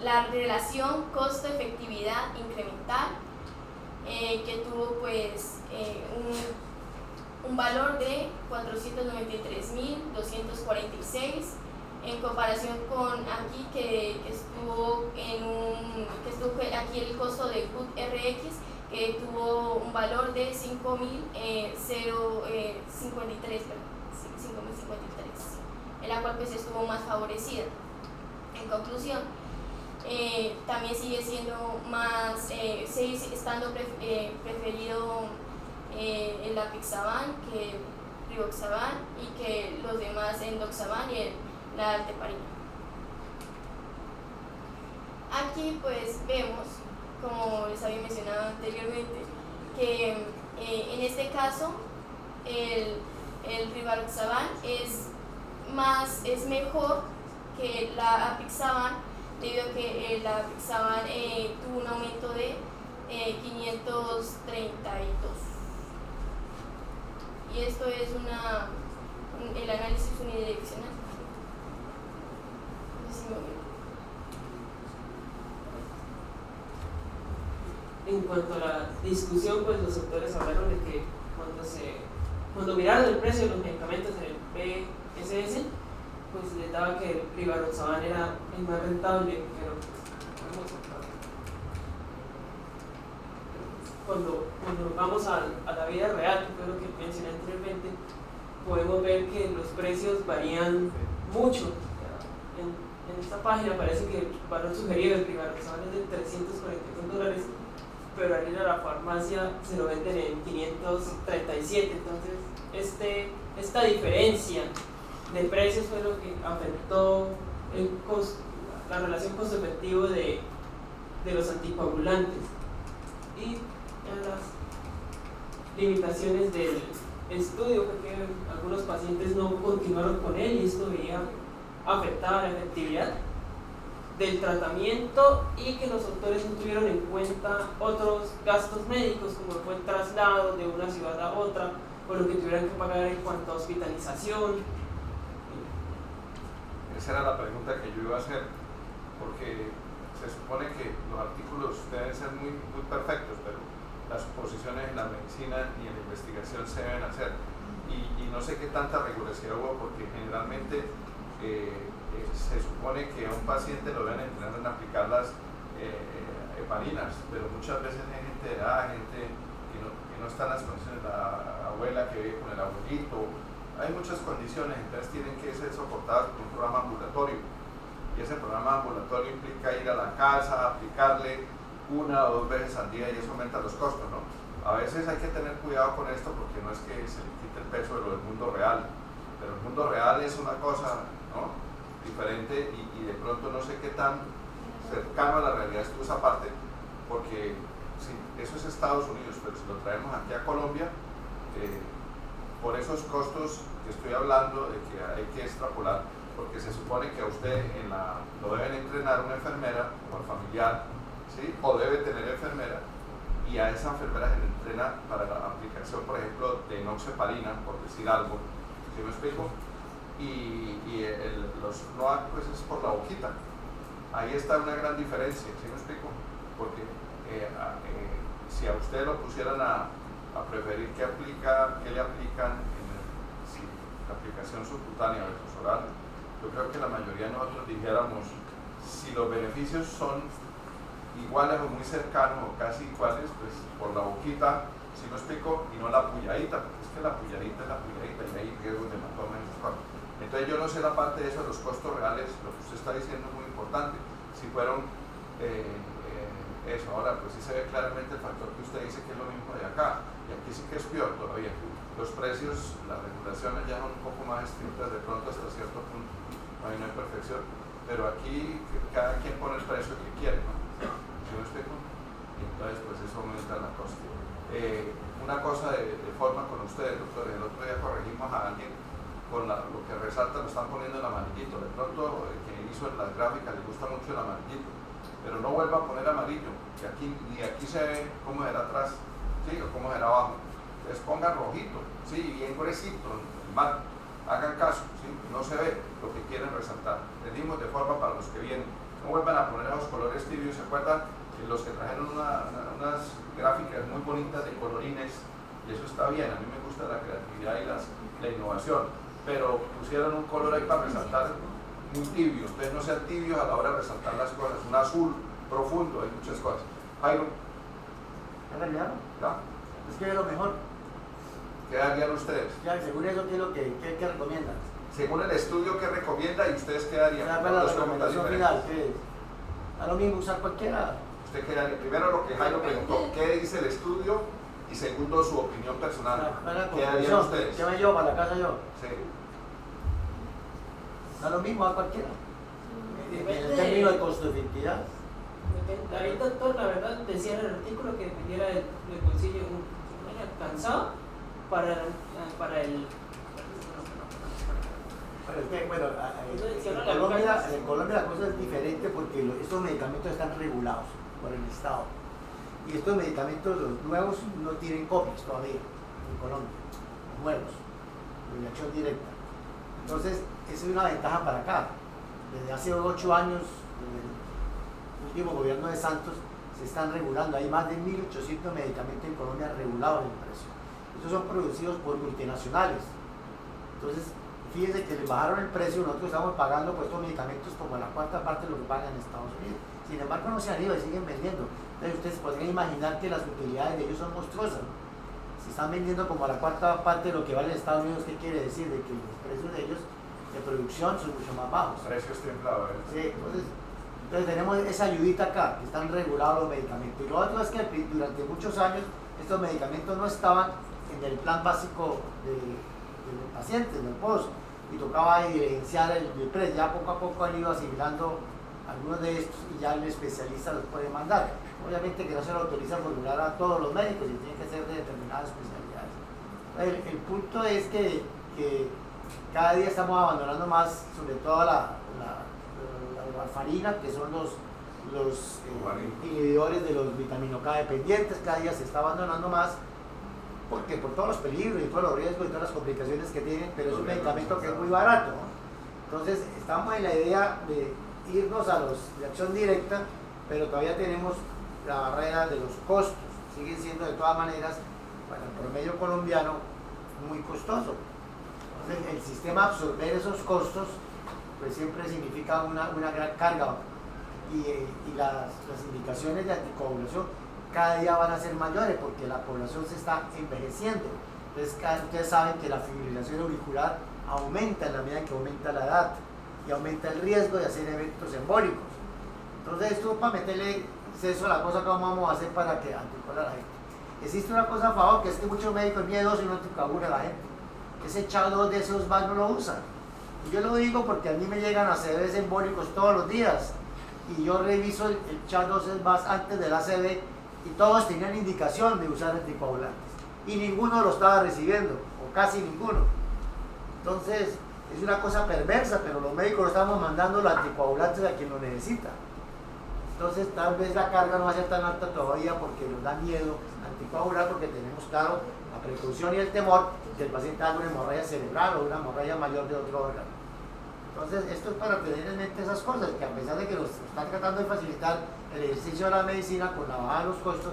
la relación costo-efectividad incremental, que tuvo pues un valor de 493.246, en comparación con aquí que estuvo aquí el costo del GUT-RX, que tuvo un valor de 5.053, en la cual pues estuvo más favorecida. En conclusión, también sigue siendo sigue estando preferido el apixaban que el rivaroxaban, y que los demás endoxaban y la dalteparina. Aquí pues vemos, como les había mencionado anteriormente, que en este caso el rivaroxaban es mejor que la apixaban, debido a que la apixaban tuvo un aumento de 532. Y esto es el análisis unidireccional. En cuanto a la discusión, pues los autores hablaron de que cuando miraron el precio de los medicamentos en el PSS, pues les daba que el rivaroxaban era el más rentable, pero cuando nos vamos a la vida real, que fue lo que mencioné anteriormente, podemos ver que los precios varían mucho. En esta página parece que el valor sugerido del rivaroxaban es de $342, pero al ir a la farmacia se lo venden en 537. Entonces esta diferencia de precios fue lo que afectó la relación costo-efectivo de los anticoagulantes. Y las limitaciones del estudio fue que algunos pacientes no continuaron con él, y esto veía afectada la efectividad del tratamiento, y que los autores no tuvieron en cuenta otros gastos médicos, como fue el traslado de una ciudad a otra, o lo que tuvieran que pagar en cuanto a hospitalización. Esa era la pregunta que yo iba a hacer, porque se supone que los artículos deben ser muy, muy perfectos, pero las suposiciones en la medicina y en la investigación se deben hacer. Y no sé qué tanta rigurosidad hubo, porque generalmente se supone que a un paciente lo deben entrenar en aplicar las heparinas, pero muchas veces hay gente de edad, gente que no está en las condiciones, la abuela que vive con el abuelito, hay muchas condiciones, entonces tienen que ser soportadas por un programa ambulatorio, y ese programa ambulatorio implica ir a la casa, aplicarle 1 o 2 veces al día, y eso aumenta los costos, ¿no? A veces hay que tener cuidado con esto, porque no es que se le quite el peso de lo del mundo real, pero el mundo real es una cosa, ¿no?, diferente, y de pronto no sé qué tan cercano a la realidad estuvo esa parte, porque sí, eso es Estados Unidos, pero si lo traemos aquí a Colombia, por esos costos que estoy hablando de que hay que extrapolar, porque se supone que a usted lo deben entrenar una enfermera o el familiar, ¿sí? O debe tener enfermera, y a esa enfermera se le entrena para la aplicación, por ejemplo, de enoxaparina, por decir algo, ¿sí me explico? Y los NOAC pues es por la boquita. Ahí está una gran diferencia, ¿sí me explico? Porque si a usted lo pusieran a preferir qué le aplican si la aplicación subcutánea versus oral, yo creo que la mayoría de nosotros dijéramos, si los beneficios son iguales o muy cercanos o casi iguales, pues por la boquita, ¿sí me explico? Y no la pulladita, porque es que la pulladita es la pulladita y hay riesgos de hematoma y esas cosas. Entonces yo no sé la parte de eso, de los costos reales, lo que usted está diciendo es muy importante. Si fueron eso, ahora pues sí se ve claramente el factor que usted dice que es lo mismo de acá, y aquí sí que es peor todavía. Los precios, las regulaciones ya son un poco más estrictas de pronto hasta cierto punto, ahí no hay perfección, pero aquí cada quien pone el precio que quiere, ¿no? ¿Sí me explico? Y entonces pues eso aumenta la costa. Una cosa de forma con ustedes, doctores, el otro día corregimos a alguien con lo que resalta, lo están poniendo en amarillito. De pronto el que hizo las gráficas le gusta mucho el amarillito, pero no vuelva a poner amarillo, que aquí ni aquí se ve cómo era atrás, ¿sí? O cómo era abajo. Entonces pongan rojito, sí, bien gruesito, el mar, hagan caso, ¿sí? No se ve lo que quieren resaltar. Les dimos de forma para los que vienen, no vuelvan a poner esos colores tibios. ¿Se acuerdan? Los que trajeron unas gráficas muy bonitas de colorines, y eso está bien, a mí me gusta la creatividad y la innovación, pero pusieron un color ahí para resaltar muy tibio. Ustedes no sean tibios a la hora de resaltar las cosas, un azul profundo, hay muchas cosas. Jairo, ¿está terminado? ¿ya? Es que es lo mejor. ¿Qué harían ustedes? Ya, según eso, ¿qué es lo que recomiendan? Según el estudio que recomienda, ¿y ustedes qué harían? Ya, la recomendación final, ¿qué es? A lo mismo usar cualquiera. ¿Usted qué haría? Primero lo que Jairo preguntó, ¿qué dice el estudio? Y segundo, su opinión personal. ¿Qué harían ustedes? ¿Qué me llevo para la casa yo? Sí. Da lo mismo a cualquiera. En el término de costo-efectividad. Ahí, doctor, la verdad decía en el artículo que dependiera del bolsillo cansado para el... Bueno, en Colombia la cosa es diferente porque estos medicamentos están regulados por el Estado. Y estos medicamentos, los nuevos, no tienen copias todavía en Colombia. Los nuevos, de acción directa. Entonces, esa es una ventaja para acá. Desde hace 8 años, desde el último gobierno de Santos, se están regulando. Hay más de 1.800 medicamentos en Colombia regulados en precio. Estos son producidos por multinacionales. Entonces, fíjense que les bajaron el precio, nosotros estamos pagando por estos medicamentos como la cuarta parte de lo que pagan en Estados Unidos. Sin embargo, no se han ido y siguen vendiendo. Entonces, ustedes podrían imaginar que las utilidades de ellos son monstruosas, ¿no? Se están vendiendo como la cuarta parte de lo que vale en Estados Unidos. ¿Qué quiere decir? De que los precios de ellos de producción son mucho más bajos. Precios templados. Sí, entonces tenemos esa ayudita acá, que están regulados los medicamentos. Y lo otro es que durante muchos años estos medicamentos no estaban en el plan básico de los pacientes, del POS, y tocaba evidenciar el precio. Ya poco a poco han ido asimilando algunos de estos y ya el especialista los puede mandar. Obviamente que no se lo autoriza a formular a todos los médicos y tiene que ser de determinadas especialidades. El punto es que cada día estamos abandonando más, sobre todo la warfarina, que son los inhibidores de los vitamina K dependientes. Cada día se está abandonando más porque por todos los peligros y todos los riesgos y todas las complicaciones que tienen, pero es un medicamento que es muy barato, ¿no? Entonces estamos en la idea de irnos a los de acción directa, pero todavía tenemos la barrera de los costos. Siguen siendo de todas maneras para el promedio colombiano muy costoso. Entonces el sistema absorber esos costos pues siempre significa una gran carga, y las indicaciones de anticoagulación cada día van a ser mayores porque la población se está envejeciendo. Entonces ustedes saben que la fibrilación auricular aumenta en la medida que aumenta la edad y aumenta el riesgo de hacer eventos embólicos. Entonces esto para meterle eso a la cosa que vamos a hacer para que anticoagula a la gente. Existe una cosa a favor, que es que muchos médicos miedosos y no anticoagula a la gente. Ese chavo de esos más no lo usan. Y yo lo digo porque a mí me llegan a CVs embólicos todos los días. y yo reviso el chat 2 más antes del ACV y todos tenían indicación de usar anticoagulantes y ninguno lo estaba recibiendo, o casi ninguno. Entonces es una cosa perversa, pero los médicos estamos mandando los anticoagulantes a quien lo necesita. Entonces tal vez la carga no va a ser tan alta todavía porque nos da miedo anticoagular, porque tenemos claro la precaución y el temor que el paciente haga una hemorragia cerebral o una hemorragia mayor de otro órgano. Entonces esto es para tener en mente esas cosas, que a pesar de que nos están tratando de facilitar el ejercicio de la medicina con la bajada de los costos,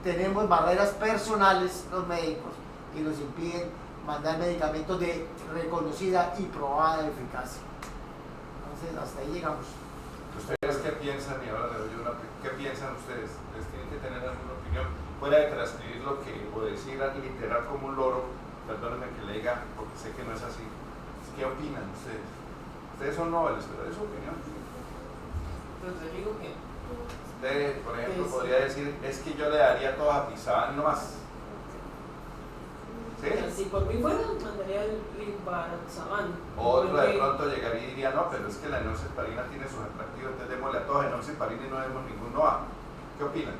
tenemos barreras personales los médicos que nos impiden mandar medicamentos de reconocida y probada eficacia. Entonces hasta ahí llegamos. ¿Ustedes qué piensan? Y ahora le doy ¿qué piensan ustedes? ¿Ustedes tienen que tener alguna opinión? Fuera de transcribir lo que, o decir literal como un loro, perdónenme que le diga, porque sé que no es así. ¿Qué opinan ustedes? Ustedes son nobles, pero es su opinión. Entonces yo digo que... Usted, por ejemplo, podría decir, es que yo le daría todo a Pixaban nomás. ¿Sí? Si por mí fuera, mandaría el Rivaroxaban. Otro de pronto llegaría y diría, no, pero es que la enoxaparina tiene sus atractivos, entonces démosle a todos enoxaparina y no demos ningún NOA. ¿Qué opinan?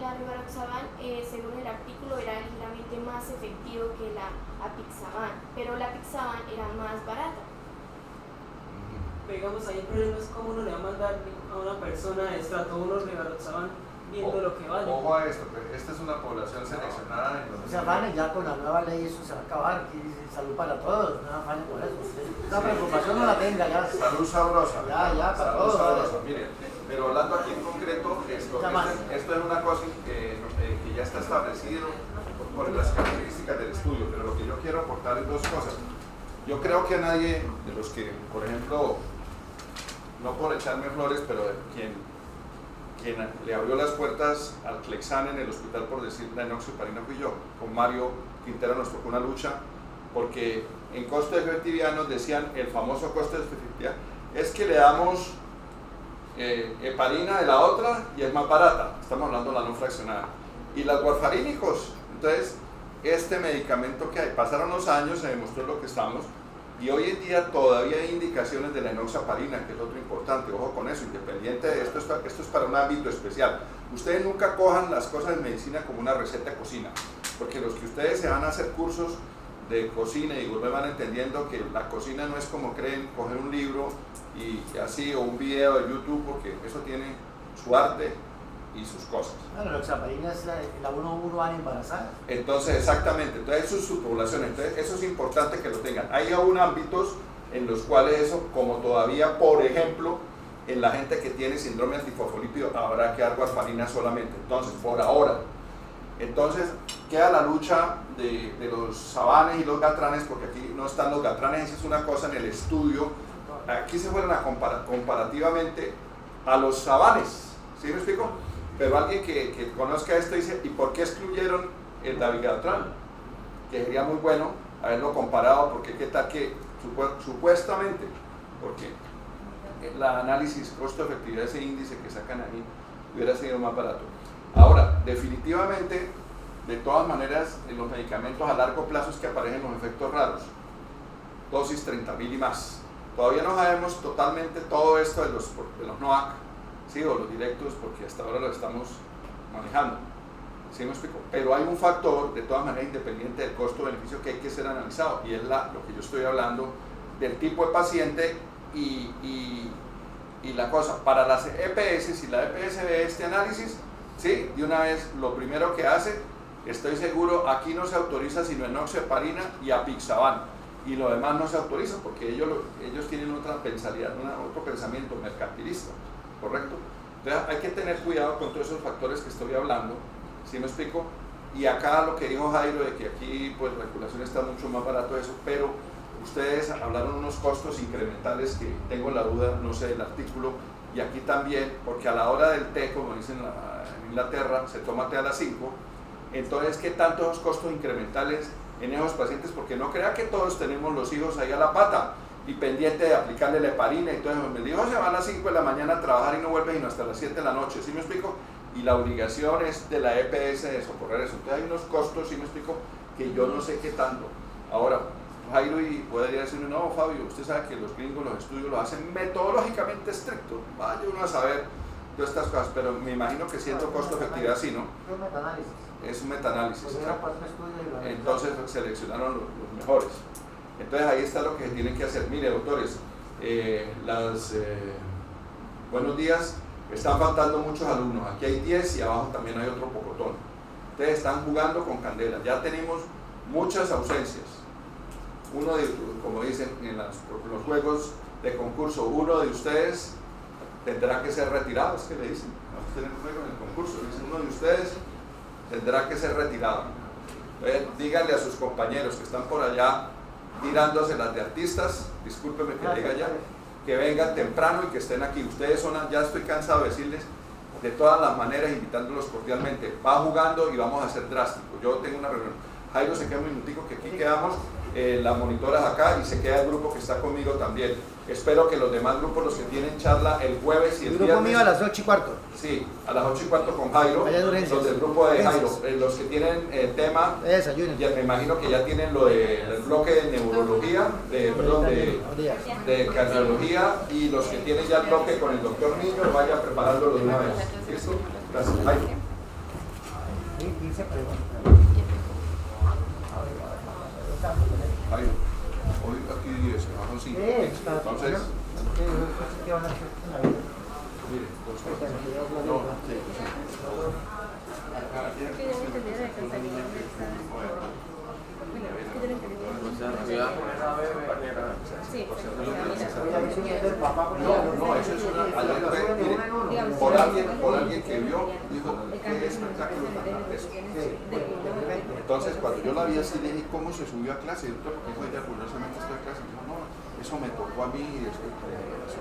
La Rivaroxaban, según el artículo, era ligeramente más efectivo que la Apixaban, pero la Apixaban era más barata. Digamos, ahí el problema es cómo uno le va a mandar a una persona de estrato 1 Rivaroxaban viendo lo que vale. Ojo a esto, pues, esta es una población seleccionada en No se afanen, ya con la nueva ley eso se va a acabar, aquí dice salud para todos, no se afanen por eso. Esa preocupación no la tenga ya. salud sabrosa. Ya, para salud todos. sabrosa. Miren, pero hablando aquí en concreto, esto es una cosa que ya está establecido por las características del estudio, pero lo que yo quiero aportar es dos cosas. Yo creo que a nadie de los que, por ejemplo, no por echarme flores, pero quien le abrió las puertas al Clexane en el hospital, por decir la enoxaparina, fui yo. Con Mario Quintero nos tocó una lucha, porque en costo de efectividad nos decían, el famoso costo de efectividad, es que le damos heparina de la otra y es más barata, estamos hablando de la no fraccionada, y las warfarínicos. Entonces, este medicamento que hay, pasaron los años, se demostró lo que estamos, y hoy en día todavía hay indicaciones de la enoxaparina, que es otro importante, ojo con eso, independiente de esto, esto es para un ámbito especial. Ustedes nunca cojan las cosas de medicina como una receta de cocina, porque los que ustedes se van a hacer cursos de cocina y van entendiendo que la cocina no es como creen, coger un libro y así, o un video de YouTube, porque eso tiene su arte y sus cosas. Bueno, la enoxaparina es la 1 embarazada. Entonces, exactamente, entonces eso es su población, entonces eso es importante que lo tengan. Hay aún ámbitos en los cuales eso, como todavía, por ejemplo, en la gente que tiene síndrome antifosfolípido, habrá que dar warfarina solamente, entonces, por ahora. Entonces, queda la lucha de los sabanes y los gatranes, porque aquí no están los gatranes, esa es una cosa en el estudio. Aquí se fueron a comparativamente a los sabanes, ¿sí me explico? Pero alguien que conozca esto dice, ¿y por qué excluyeron el dabigatran? Que sería muy bueno haberlo comparado, porque qué tal que supuestamente, porque el análisis costo-efectividad de ese índice que sacan ahí hubiera sido más barato. Ahora, definitivamente, de todas maneras, en los medicamentos a largo plazo es que aparecen los efectos raros, dosis 30.000 y más. Todavía no sabemos totalmente todo esto de los NOAC, ¿sí? O los directos, porque hasta ahora lo estamos manejando, ¿sí me explico? Pero hay un factor, de todas maneras, independiente del costo-beneficio, que hay que ser analizado, y es lo que yo estoy hablando del tipo de paciente y la cosa. Para las EPS, si la EPS ve este análisis, ¿sí? De una vez, lo primero que hace, estoy seguro, aquí no se autoriza sino enoxaparina y apixaban, y lo demás no se autoriza porque ellos tienen otra mentalidad, otro pensamiento mercantilista, ¿correcto? Entonces hay que tener cuidado con todos esos factores que estoy hablando, ¿sí me explico? Y acá lo que dijo Jairo de que aquí pues la regulación está mucho más barato de eso, pero ustedes hablaron unos costos incrementales que tengo la duda, no sé, del artículo, y aquí también, porque a la hora del té, como dicen en Inglaterra, se toma té a las 5, entonces ¿qué tanto esos costos incrementales en esos pacientes? Porque no crea que todos tenemos los hijos ahí a la pata y pendiente de aplicarle la heparina y todo eso. El hijo se va a las 5 de la mañana a trabajar y no vuelve sino hasta las 7 de la noche, ¿sí me explico? Y la obligación es de la EPS de socorrer eso. Entonces hay unos costos, ¿sí me explico? Que yo no sé qué tanto. Ahora, Jairo y podría decirme, no, Fabio, usted sabe que los gringos los estudios los hacen metodológicamente estrictos, vaya uno a saber todas estas cosas, pero me imagino que siendo costo-efectividad sí, ¿no? Es un metaanálisis. Es un metaanálisis, Pues exacto. era para un estudio y lo Entonces seleccionaron los mejores. Entonces ahí está lo que se tienen que hacer. Mire, doctores, buenos días, están faltando muchos alumnos. Aquí hay 10 y abajo también hay otro pocotón. Ustedes están jugando con candela. Ya tenemos muchas ausencias. Uno de, como dicen en los juegos de concurso, uno de ustedes tendrá que ser retirado. Es que le dicen, vamos a tener un juego en el concurso, dicen, uno de ustedes tendrá que ser retirado. Díganle a sus compañeros que están por allá tirándose las de artistas, discúlpeme que diga ya, que vengan temprano y que estén aquí. Ustedes son, ya estoy cansado de decirles de todas las maneras, invitándolos cordialmente. Va jugando y vamos a ser drásticos. Yo tengo una reunión. Jairo se queda un minutico, que aquí quedamos, las monitoras acá, y se queda el grupo que está conmigo también. Espero que los demás grupos, los que tienen charla el jueves y el viernes. grupo mío a las 8:15. Sí, a las 8:15 con Jairo, los del grupo de Jairo, los que tienen el tema, ya me imagino que ya tienen lo del bloque de neurología, de cardiología, y los que tienen ya el bloque con el doctor Niño, vaya preparándolo de una vez. ¿Listo? Gracias, Jairo. Jairo, hoy aquí son 5. Entonces, mire, no, no, eso es una por alguien que vio, dijo, qué espectáculo tan grandesco. Entonces, cuando yo la vi así, dije, ¿cómo se subió a clase? Porque ella curiosamente está a clase, y dijo, no, eso me tocó a mí y eso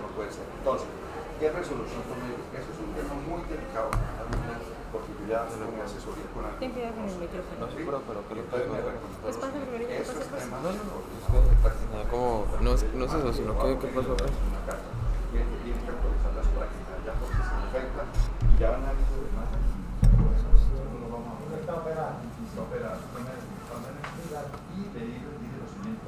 no puede ser. Entonces, ¿qué resolución tomé? Eso es un tema muy delicado, porque yo ya tengo una asesoría con alguien. Ten cuidado con el micrófono. No, sí, pero ¿qué le pasa? Pues pasa, Margarita, Esos pasa, pasa. temas, No es eso, sino que pasó acá. Tienen que actualizar las prácticas ya porque se afecta y ya van a ver lo demás. Está operado. Y le dije lo siguiente.